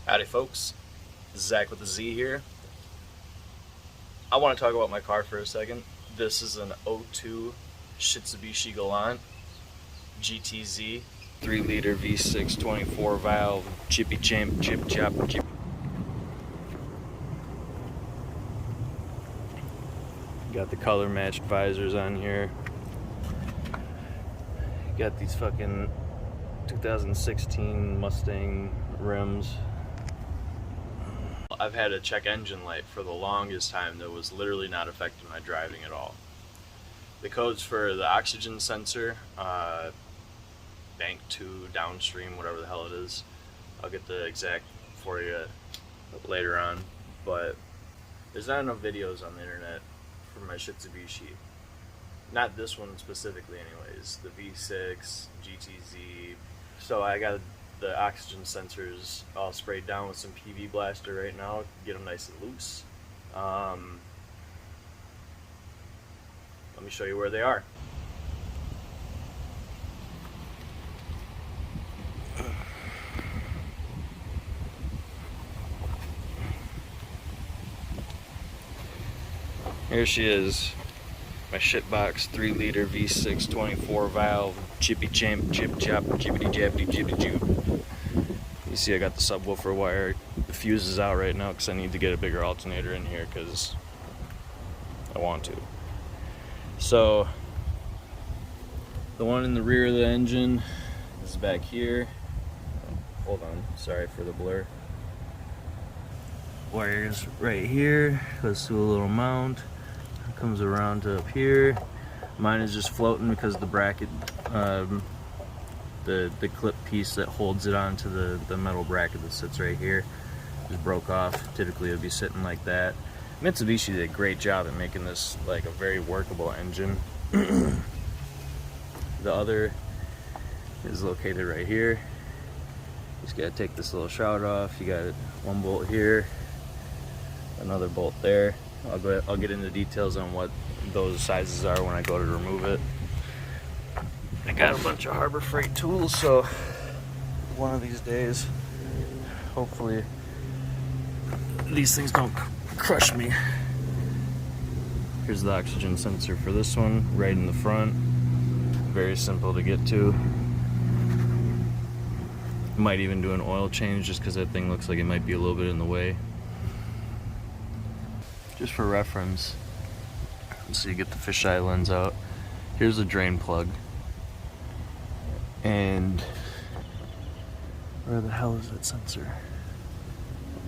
Howdy folks, Zach with the Z here. I want to talk about my car for a second. This is an 02 Mitsubishi Galant GTZ 3-liter V6 24 valve chippy champ chip chop chip. Got the color matched visors on here. Got these fucking 2016 Mustang rims. I've had a check engine light for the longest time that was literally not affecting my driving at all. The codes for the oxygen sensor, bank 2, downstream, whatever the hell it is. I'll get the exact for you later on, but there's not enough videos on the internet for my Mitsubishi. Not this one specifically anyways, the V6, GTZ. So I got the oxygen sensors all sprayed down with some PV blaster right now, get them nice and loose. Let me show you where they are. Here she is, my shitbox 3-liter V6 24 valve chippy champ chip chop chippity jappity jippity joop. You see I got the subwoofer wire. The fuse is out right now because I need to get a bigger alternator in here because I want to. So the one in the rear of the engine is back here. Hold on, sorry for the blur. Wires right here, goes to a little mount, comes around to up here. Mine is just floating because the bracket, the clip piece that holds it onto the metal bracket that sits right here just broke off. Typically it would be sitting like that. Mitsubishi did a great job at making this like a very workable engine. The other is located right here. Just gotta take this little shroud off. You got one bolt here, another bolt there. I'll get into details on what those sizes are when I go to remove it. I got a bunch of Harbor Freight tools, so one of these days, hopefully these things don't crush me. Here's the oxygen sensor for this one, right in the front. Very simple to get to. Might even do an oil change just because that thing looks like it might be a little bit in the way. Just for reference, so you get the fisheye lens out. Here's a drain plug. And where the hell is that sensor?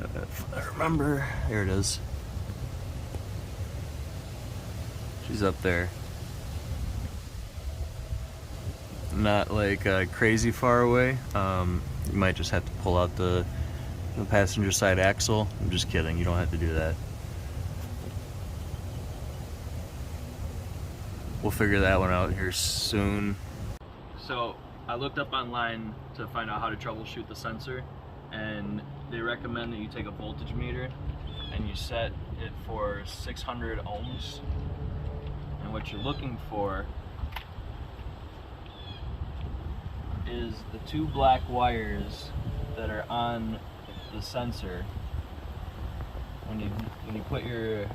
If I remember, there it is. She's up there. Not like crazy far away. You might just have to pull out the passenger side axle. I'm just kidding, you don't have to do that. We'll figure that one out here soon. So I looked up online to find out how to troubleshoot the sensor, and they recommend that you take a voltage meter and you set it for 600 ohms. And what you're looking for is the two black wires that are on the sensor. When you put your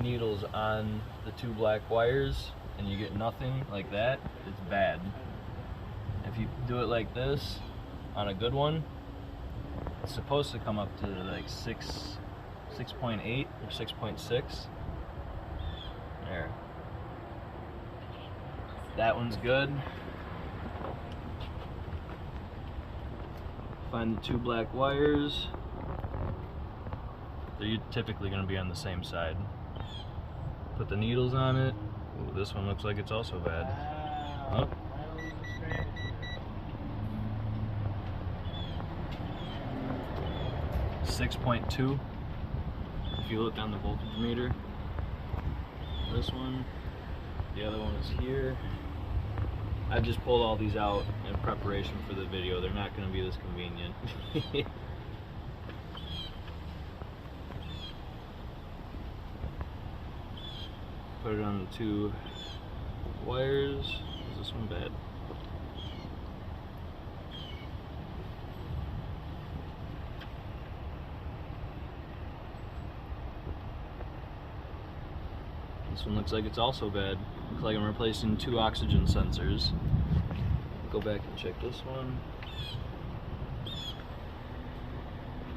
needles on the two black wires and you get nothing like that, it's bad. If you do it like this on a good one, it's supposed to come up to like 6.8 or 6.6. There. That one's good. Find the two black wires. They're typically going to be on the same side. Put the needles on it. Ooh, this one looks like it's also bad. Oh. .2 if you look on the voltage meter. This one, the other one is here. I just pulled all these out in preparation for the video. They're not going to be this convenient. Put it on the two wires. Is this one bad? This one looks like it's also bad. Looks like I'm replacing 2 oxygen sensors. Go back and check this one. This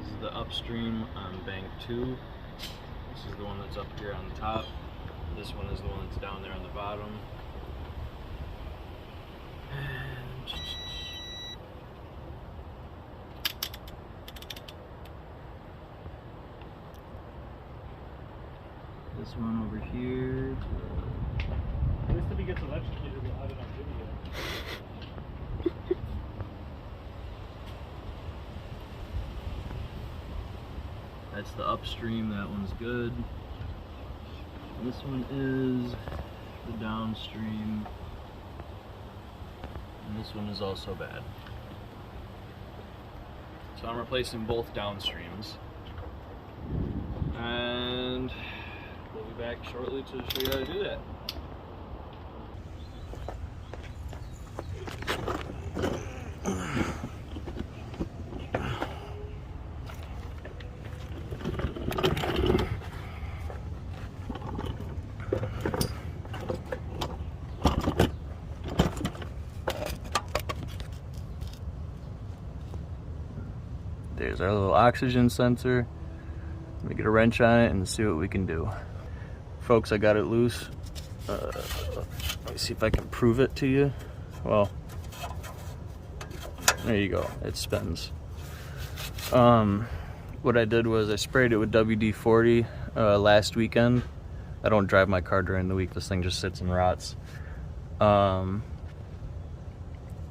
is the upstream on bank 2. This is the one that's up here on the top. This one is the one that's down there on the bottom. And this one over here. At least if he gets electrocuted, we'll have it on video. That's the upstream, that one's good. This one is the downstream. And this one is also bad. So I'm replacing both downstreams. And we'll be back shortly to show you how to do that. There's our little oxygen sensor. Let me get a wrench on it and see what we can do. Folks, I got it loose. Let me see if I can prove it to you. Well, there you go, it spins. What I did was I sprayed it with WD-40 last weekend. I don't drive my car during the week, this thing just sits and rots. Then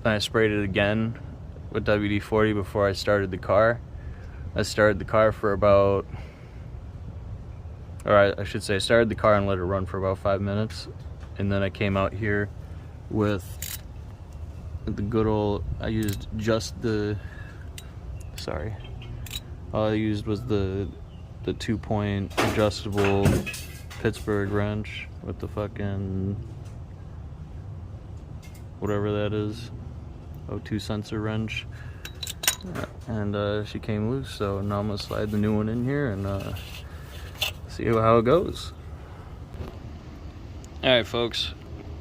I sprayed it again with WD-40 before I started the car. I started the car for about, or I should say I started the car and let it run for about 5 minutes. And then I came out here with the good old, I used just the, sorry, all I used was the 2-point adjustable Pittsburgh wrench with the fucking, whatever that is, O2 sensor wrench. And she came loose, so now I'm gonna slide the new one in here and see how it goes. Alright folks,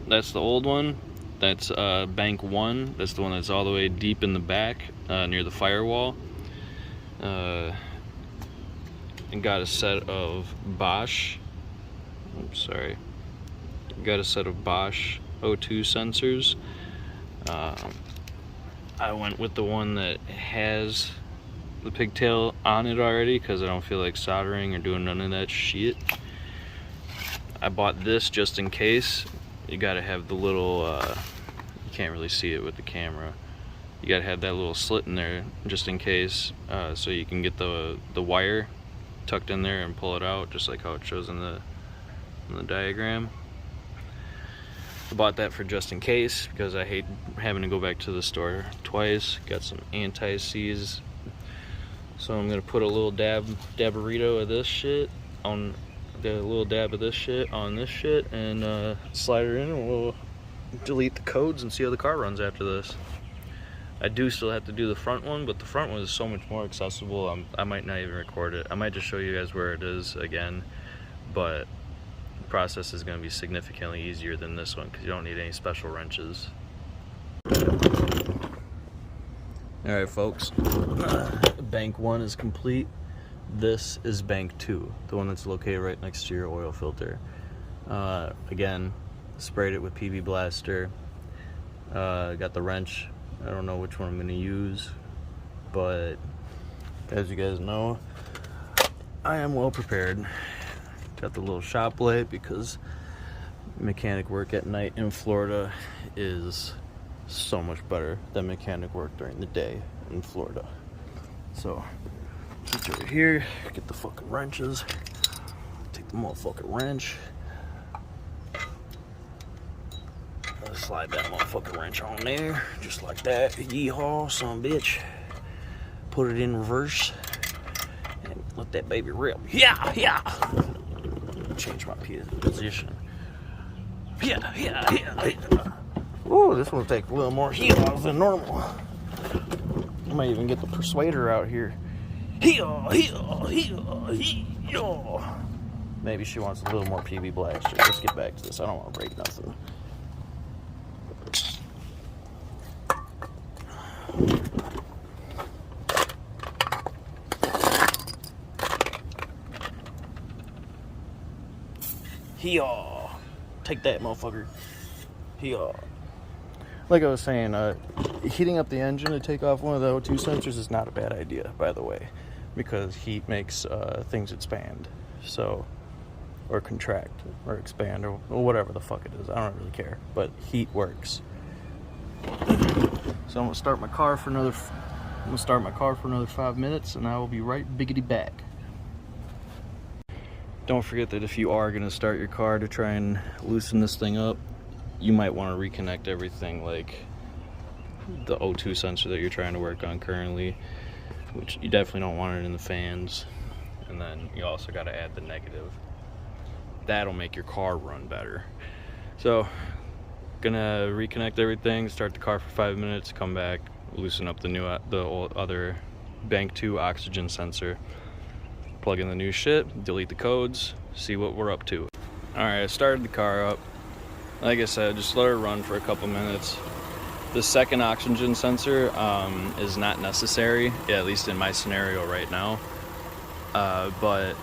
that's the old one. That's bank 1. That's the one that's all the way deep in the back near the firewall. And got a set of Bosch, oops, sorry, got a set of Bosch O2 sensors. I went with the one that has the pigtail on it already because I don't feel like soldering or doing none of that shit. I bought this just in case. You gotta have the little, you can't really see it with the camera. You gotta have that little slit in there just in case, so you can get the wire tucked in there and pull it out just like how it shows in the diagram. I bought that for just in case because I hate having to go back to the store twice. Got some anti-seize, so I'm gonna put a little dabarito of this shit on the little dab of this shit on this shit and slide it in, and we'll delete the codes and see how the car runs after this. I do still have to do the front one, but the front one is so much more accessible. I might not even record it. I might just show you guys where it is again, but process is going to be significantly easier than this one because you don't need any special wrenches. Alright folks, bank 1 is complete. This is bank 2, the one that's located right next to your oil filter. Again, sprayed it with PB Blaster. Got the wrench. I don't know which one I'm going to use, but as you guys know, I am well prepared. Got the little shop light because mechanic work at night in Florida is so much better than mechanic work during the day in Florida. So, get over here, get the fucking wrenches, take the motherfucking wrench, slide that motherfucking wrench on there, just like that. Yeehaw, son bitch. Put it in reverse and let that baby rip. Yeah, yeah. Change my position. Yeah. Ooh, this will take a little more heel off than normal. I might even get the persuader out here. Heel. Maybe she wants a little more PB blaster. Let's get back to this. I don't want to break nothing. Hee-haw! Take that, motherfucker. Hee-haw. Like I was saying, heating up the engine to take off one of the O2 sensors is not a bad idea, by the way, because heat makes things expand, so, or contract, or expand, or whatever the fuck it is. I don't really care, but heat works. So I'm gonna start my car for another. I'm gonna start my car for another 5 minutes, and I will be right biggity back. Don't forget that if you are gonna start your car to try and loosen this thing up, you might want to reconnect everything, like the O2 sensor that you're trying to work on currently, which you definitely don't want it in the fans. And then you also got to add the negative. That'll make your car run better. So, gonna reconnect everything, start the car for 5 minutes, come back, loosen up the other Bank 2 oxygen sensor, plug in the new shit, delete the codes, see what we're up to. Alright, I started the car up. Like I said, just let her run for a couple minutes. The second oxygen sensor is not necessary, at least in my scenario right now. But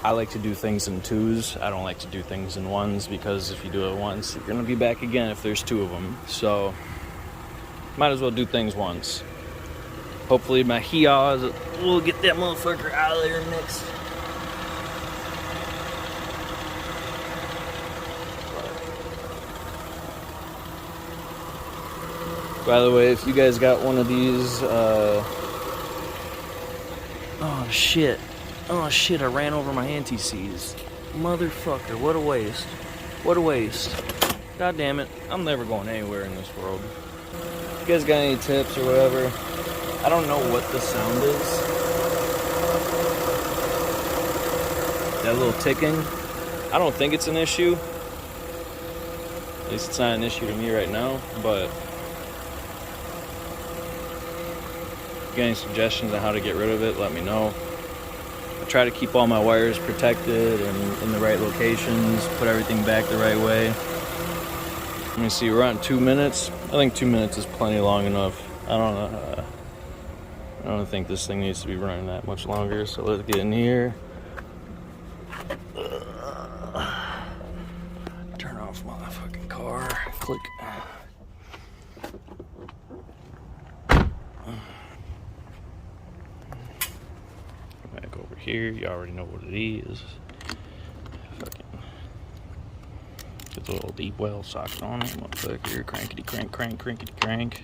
I like to do things in twos. I don't like to do things in ones, because if you do it once, you're gonna be back again if there's two of them. So, might as well do things once. Hopefully my hee-haws will get that motherfucker out of there next. By the way, if you guys got one of these, oh shit, I ran over my anti-seize. Motherfucker, what a waste. What a waste. God damn it, I'm never going anywhere in this world. If you guys got any tips or whatever, I don't know what the sound is. That little ticking, I don't think it's an issue. At least it's not an issue to me right now, but if you got any suggestions on how to get rid of it, let me know. I try to keep all my wires protected and in the right locations, put everything back the right way. Let me see, we're on 2 minutes. I think 2 minutes is plenty long enough. I don't think this thing needs to be running that much longer, so let's get in here. Turn off my fucking car. Click. Back over here, you already know what it is. Fucking get the little deep well socket on it, motherfucker. Crankety crank, crankety crank.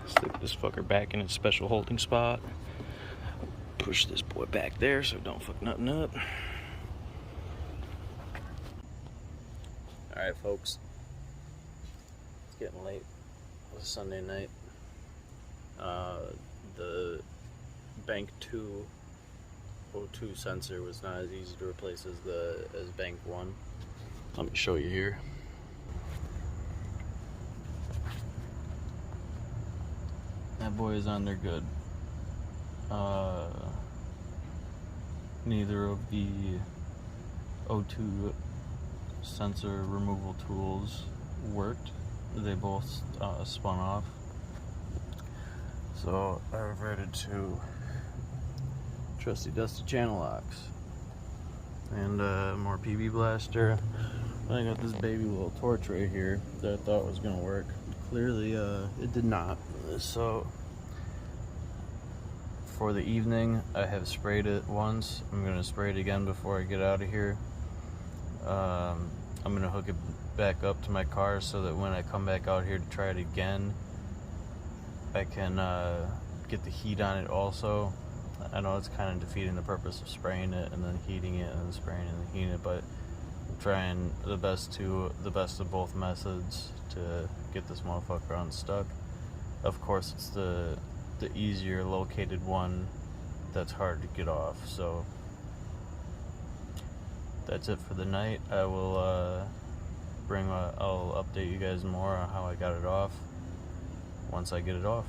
Stick this fucker back in its special holding spot. Push this boy back there so it don't fuck nothing up. Alright folks, it's getting late. It's a Sunday night. The Bank 2 O2 sensor was not as easy to replace as Bank 1. Let me show you here. That boy is on there good. Neither of the O2 sensor removal tools worked. They both spun off. So I reverted to trusty dusty channel locks and more PB blaster. I got this baby little torch right here that I thought was gonna work. Clearly it did not. So for the evening I have sprayed it once. I'm gonna spray it again before I get out of here. I'm gonna hook it back up to my car so that when I come back out here to try it again, I can get the heat on it also. I know it's kind of defeating the purpose of spraying it and then heating it and then spraying it and then heating it, but I'm trying the best of both methods to get this motherfucker unstuck. Of course, it's the easier located one that's hard to get off. So that's it for the night. I will I'll update you guys more on how I got it off once I get it off.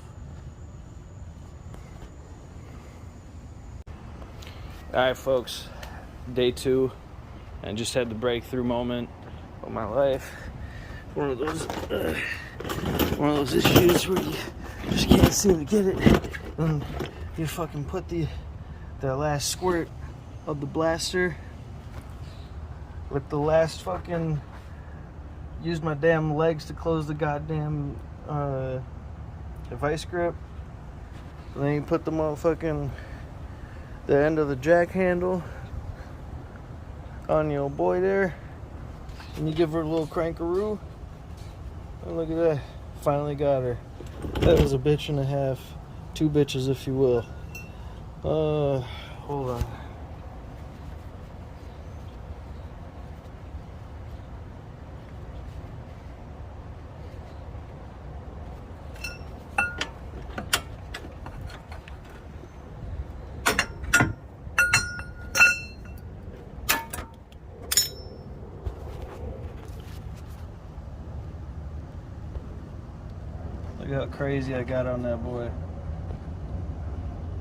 Alright folks, day 2, and just had the breakthrough moment of my life. One of those issues where you just can't seem to get it, and you fucking put the last squirt of the blaster with the last fucking, use my damn legs to close the goddamn vice grip, and then you put the motherfucking, the end of the jack handle on your old boy there, and you give her a little crankaroo, and look at that, finally got her. That was a bitch and a half, 2 bitches if you will. Hold on. Look how crazy I got on that boy.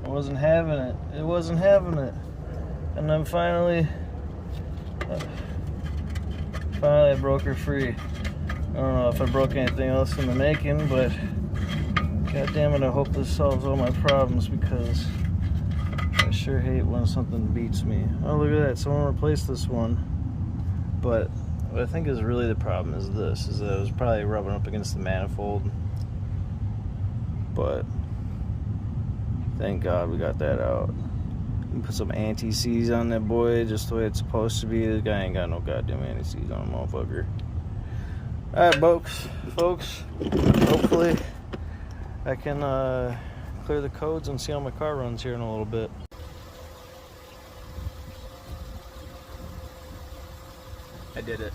I wasn't having it. It wasn't having it. And then finally I broke her free. I don't know if I broke anything else in the making, but god damn it, I hope this solves all my problems, because I sure hate when something beats me. Oh, look at that. Someone replaced this one. But what I think is really the problem is this, is that it was probably rubbing up against the manifold. But thank God we got that out. We put some anti-seize on that boy just the way it's supposed to be. This guy ain't got no goddamn anti-seize on him, motherfucker. Alright, folks. Hopefully I can clear the codes and see how my car runs here in a little bit. I did it.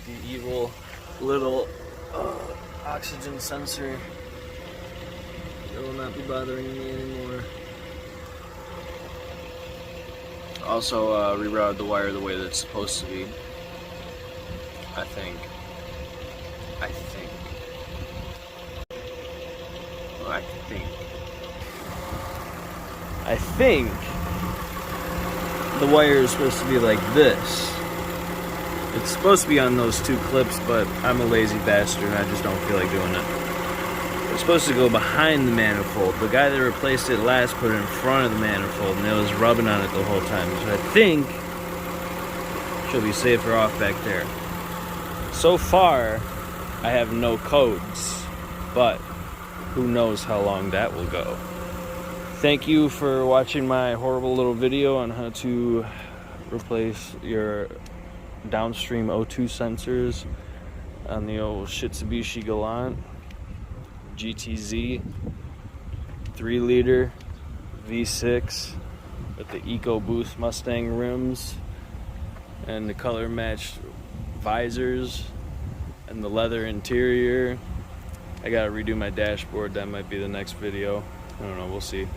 The evil little oxygen sensor. It will not be bothering me anymore. Also, rerouted the wire the way that it's supposed to be. I think. The wire is supposed to be like this. It's supposed to be on those 2 clips, but I'm a lazy bastard and I just don't feel like doing it. It's supposed to go behind the manifold. The guy that replaced it last put it in front of the manifold, and it was rubbing on it the whole time. So I think she'll be safer off back there. So far, I have no codes, but who knows how long that will go. Thank you for watching my horrible little video on how to replace your downstream O2 sensors on the old Mitsubishi Galant GTZ 3-liter V6 with the EcoBoost Mustang rims and the color matched visors and the leather interior. I gotta redo my dashboard. That might be the next video. I don't know, we'll see.